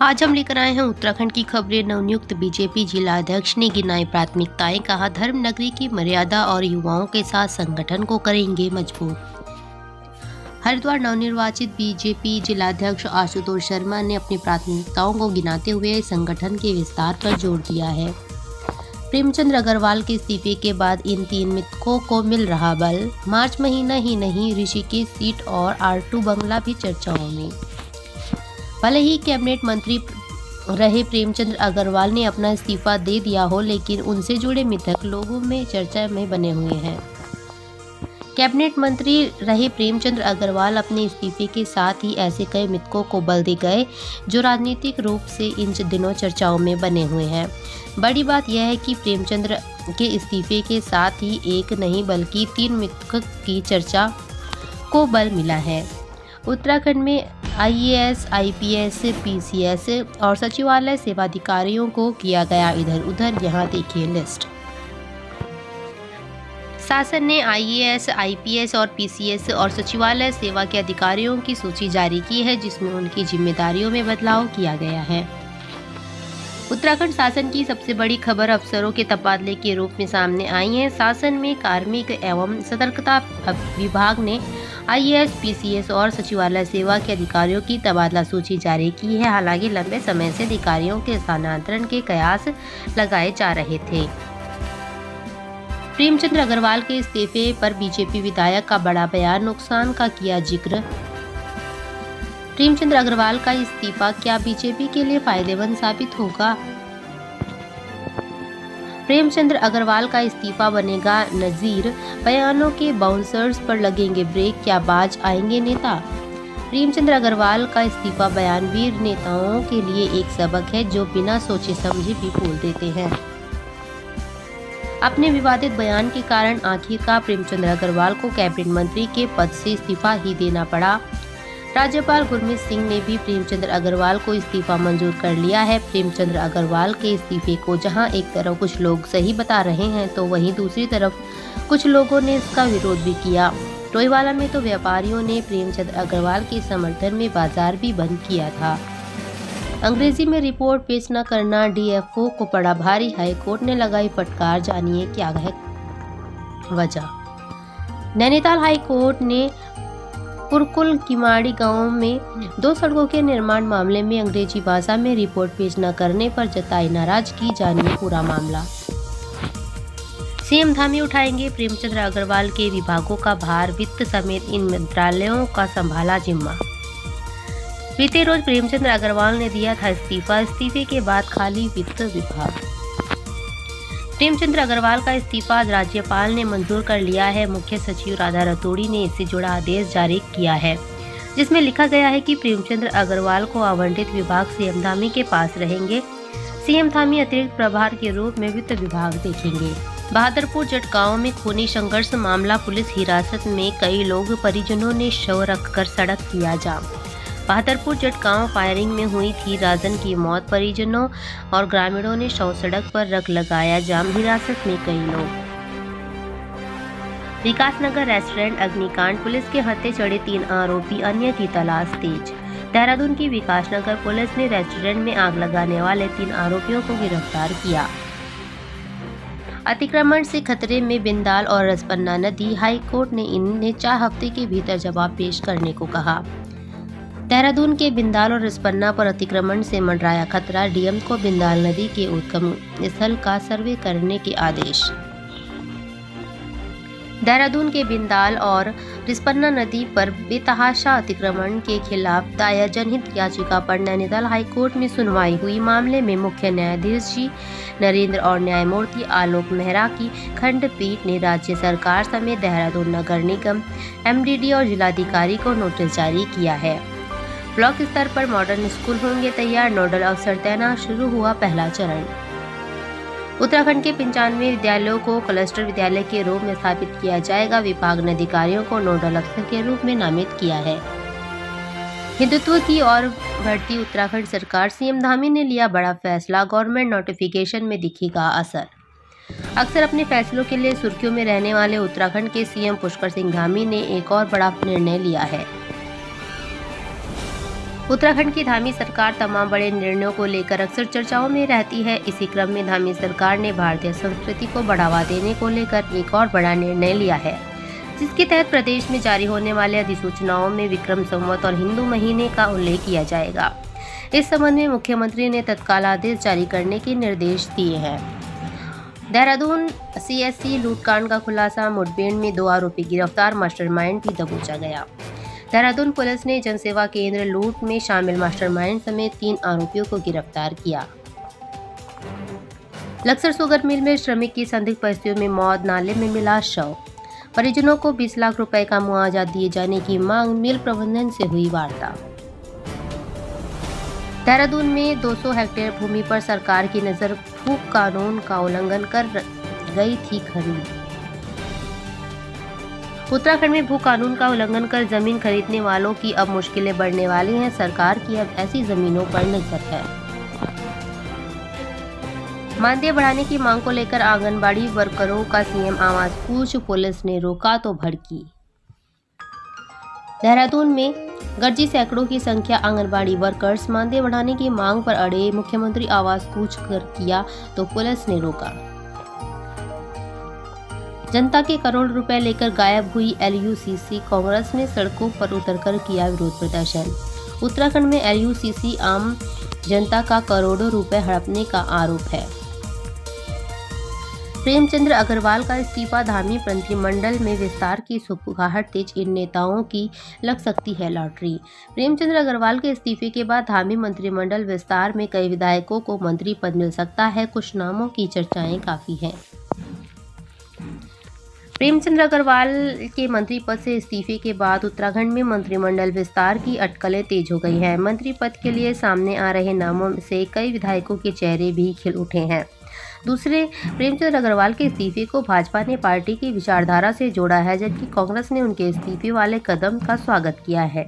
आज हम लेकर आए हैं उत्तराखंड की खबरें। नवनियुक्त बीजेपी जिलाध्यक्ष ने गिनाई प्राथमिकताएं, कहा धर्म नगरी की मर्यादा और युवाओं के साथ संगठन को करेंगे मजबूत। हरिद्वार नवनिर्वाचित बीजेपी जिलाध्यक्ष आशुतोष शर्मा ने अपनी प्राथमिकताओं को गिनाते हुए संगठन के विस्तार पर जोर दिया है। प्रेमचंद अग्रवाल के इस्तीफे के बाद इन तीन मिथकों को मिल रहा बल। मार्च महीना ही नहीं, ऋषिकेश सीट और R2 बंगला भी चर्चाओं में। भले ही कैबिनेट मंत्री रहे प्रेमचंद अग्रवाल ने अपना इस्तीफा दे दिया हो, लेकिन उनसे जुड़े मिथक लोगों में चर्चा में बने हुए हैं। कैबिनेट मंत्री रहे प्रेमचंद अग्रवाल अपने इस्तीफे के साथ ही ऐसे कई मिथकों को बल दे गए जो राजनीतिक रूप से इन दिनों चर्चाओं में बने हुए हैं। बड़ी बात यह है कि प्रेमचंद के इस्तीफे के साथ ही एक नहीं बल्कि 3 मिथक की चर्चा को बल मिला है। उत्तराखंड में IAS, IPS, PCS और सचिवालय सेवाधिकारियों को किया गया इधर उधर। यहाँ देखिए लिस्ट। शासन ने IAS, IPS और PCS और सचिवालय सेवा के अधिकारियों की सूची जारी की है, जिसमें उनकी जिम्मेदारियों में बदलाव किया गया है। उत्तराखंड शासन की सबसे बड़ी खबर अफसरों के तबादले के रूप में सामने आई है। शासन में कार्मिक एवं सतर्कता विभाग ने IAS, PCS और सचिवालय सेवा के अधिकारियों की तबादला सूची जारी की है। हालांकि लंबे समय से अधिकारियों के स्थानांतरण के कयास लगाए जा रहे थे। प्रेमचंद अग्रवाल के इस्तीफे पर बीजेपी विधायक का बड़ा बयान, नुकसान का किया जिक्र। प्रेमचंद अग्रवाल का इस्तीफा क्या बीजेपी के लिए फायदेमंद साबित होगा? प्रेमचंद अग्रवाल का इस्तीफा बनेगा नजीर, बयानों के बाउंसर्स पर लगेंगे ब्रेक, क्या बाज आएंगे नेता? प्रेमचंद अग्रवाल का इस्तीफा बयानवीर नेताओं के लिए एक सबक है जो बिना सोचे समझे भी बोल देते हैं। अपने विवादित बयान के कारण आखिरकार प्रेमचंद अग्रवाल को कैबिनेट मंत्री के पद से इस्तीफा ही देना पड़ा। राज्यपाल गुरमीत सिंह ने भी प्रेमचंद अग्रवाल को इस्तीफा मंजूर कर लिया है। प्रेमचंद अग्रवाल के इस्तीफे को जहां एक तरफ कुछ लोग सही बता रहे हैं, तो वहीं दूसरी तरफ कुछ लोगों ने इसका विरोध भी किया। टोईवाला में तो व्यापारियों ने प्रेमचंद अग्रवाल के समर्थन में बाजार भी बंद किया था। अंग्रेजी में रिपोर्ट पेश न करना DFO को पड़ा भारी, हाईकोर्ट ने लगाई फटकार, जानिए क्या है वजह। नैनीताल हाईकोर्ट ने पुरकुल किमाड़ी गांव में 2 सड़कों के निर्माण मामले में अंग्रेजी भाषा में रिपोर्ट पेश न करने पर जताई नाराजगी, जानिए पूरा मामला। CM धामी उठाएंगे प्रेमचंद अग्रवाल के विभागों का भार, वित्त समेत इन मंत्रालयों का संभाला जिम्मा। बीते रोज प्रेमचंद अग्रवाल ने दिया था इस्तीफा, इस्तीफे के बाद खाली वित्त विभाग। प्रेमचंद अग्रवाल का इस्तीफा राज्यपाल ने मंजूर कर लिया है। मुख्य सचिव राधा रतूड़ी ने इससे जुड़ा आदेश जारी किया है, जिसमें लिखा गया है कि प्रेमचंद अग्रवाल को आवंटित विभाग CM धामी के पास रहेंगे। CM धामी अतिरिक्त प्रभार के रूप में वित्त विभाग देखेंगे। बहादुरपुर जट गांव में खूनी संघर्ष मामला, पुलिस हिरासत में कई लोग, परिजनों ने शव रखकर सड़क किया जाम। बहादुरपुर जट गांव फायरिंग में हुई थी राजन की मौत, परिजनों और ग्रामीणों ने शव सड़क पर रख लगाया जाम, हिरासत में कई लोग। विकासनगर रेस्टोरेंट अग्निकांड, पुलिस के हत्थे चढ़े 3 आरोपी, अन्य की तलाश तेज। देहरादून की विकासनगर पुलिस ने रेस्टोरेंट में आग लगाने वाले 3 आरोपियों को गिरफ्तार किया। अतिक्रमण से खतरे में बिंदाल और रसपन्ना नदी, हाईकोर्ट ने इन्हें 4 हफ्ते के भीतर जवाब पेश करने को कहा। देहरादून के बिंदाल और रसपन्ना पर अतिक्रमण से मंडराया खतरा, DM को बिंदाल नदी के उद्गम स्थल का सर्वे करने के आदेश। देहरादून के बिंदाल और रिस्पन्ना नदी पर बेतहाशा अतिक्रमण के खिलाफ दायर जनहित याचिका पर नैनीताल हाईकोर्ट में सुनवाई हुई। मामले में मुख्य न्यायाधीश जी नरेंद्र और न्यायमूर्ति आलोक मेहरा की खंडपीठ ने राज्य सरकार समेत देहरादून नगर निगम, MDD और जिलाधिकारी को नोटिस जारी किया है। ब्लॉक स्तर पर मॉडर्न स्कूल होंगे तैयार, नोडल अफसर तैनात, शुरू हुआ पहला चरण। उत्तराखंड के 95 विद्यालयों को क्लस्टर विद्यालय के रूप में स्थापित किया जाएगा। विभाग ने अधिकारियों को नोडल अफसर के रूप में नामित किया है। हिंदुत्व की ओर बढ़ती उत्तराखंड सरकार, CM धामी ने लिया बड़ा फैसला, गवर्नमेंट नोटिफिकेशन में दिखेगा असर। अक्सर अपने फैसलों के लिए सुर्खियों में रहने वाले उत्तराखंड के CM पुष्कर सिंह धामी ने एक और बड़ा निर्णय लिया है। उत्तराखंड की धामी सरकार तमाम बड़े निर्णयों को लेकर अक्सर चर्चाओं में रहती है। इसी क्रम में धामी सरकार ने भारतीय संस्कृति को बढ़ावा देने को लेकर एक और बड़ा निर्णय लिया है, जिसके तहत प्रदेश में जारी होने वाले अधिसूचनाओं में विक्रम संवत और हिंदू महीने का उल्लेख किया जाएगा। इस संबंध में मुख्यमंत्री ने तत्काल आदेश जारी करने के निर्देश दिए हैं। देहरादून CSC लूटकांड का खुलासा, मुठभेड़ में 2 आरोपी गिरफ्तार, मास्टरमाइंड भी दबोचा गया। देहरादून पुलिस ने जनसेवा केंद्र लूट में शामिल मास्टरमाइंड समेत 3 आरोपियों को गिरफ्तार किया। लक्सर शुगर मिल में श्रमिक की संदिग्ध परिस्थितियों में मौत, नाले में मिला शव। परिजनों को 20 लाख रुपए का मुआवजा दिए जाने की मांग, मिल प्रबंधन से हुई वार्ता। देहरादून में 200 हेक्टेयर भूमि पर सरकार की नजर, भू कानून का उल्लंघन कर गई थी खरीद। उत्तराखंड में भू कानून का उल्लंघन कर जमीन खरीदने वालों की अब मुश्किलें बढ़ने वाली हैं। सरकार की अब ऐसी जमीनों पर नजर है। मानदेय बढ़ाने की मांग को लेकर आंगनबाड़ी वर्करों का सीएम आवास कूच, पुलिस ने रोका तो भड़की। देहरादून में गरजी सैकड़ों की संख्या आंगनबाड़ी वर्कर्स मानदेय बढ़ाने की मांग पर अड़े, मुख्यमंत्री आवास कूच कर किया तो पुलिस ने रोका। जनता के करोड़ रुपए लेकर गायब हुई LUCC, कांग्रेस ने सड़कों पर उतरकर किया विरोध प्रदर्शन। उत्तराखंड में LUCC आम जनता का करोड़ों रुपए हड़पने का आरोप है। प्रेमचंद्र अग्रवाल का इस्तीफा, धामी मंत्रिमंडल में विस्तार की सुगबुगाहट तेज, इन नेताओं की लग सकती है लॉटरी। प्रेमचंद्र अग्रवाल के इस्तीफे के बाद धामी मंत्रिमंडल विस्तार में कई विधायकों को मंत्री पद मिल सकता है। कुछ नामों की चर्चाएं काफी हैं। प्रेमचंद्र अग्रवाल के मंत्री पद से इस्तीफे के बाद उत्तराखंड में मंत्रिमंडल विस्तार की अटकलें तेज हो गई हैं। मंत्री पद के लिए सामने आ रहे नामों से कई विधायकों के चेहरे भी खिल उठे हैं। दूसरे, प्रेमचंद्र अग्रवाल के इस्तीफे को भाजपा ने पार्टी की विचारधारा से जोड़ा है, जबकि कांग्रेस ने उनके इस्तीफे वाले कदम का स्वागत किया है।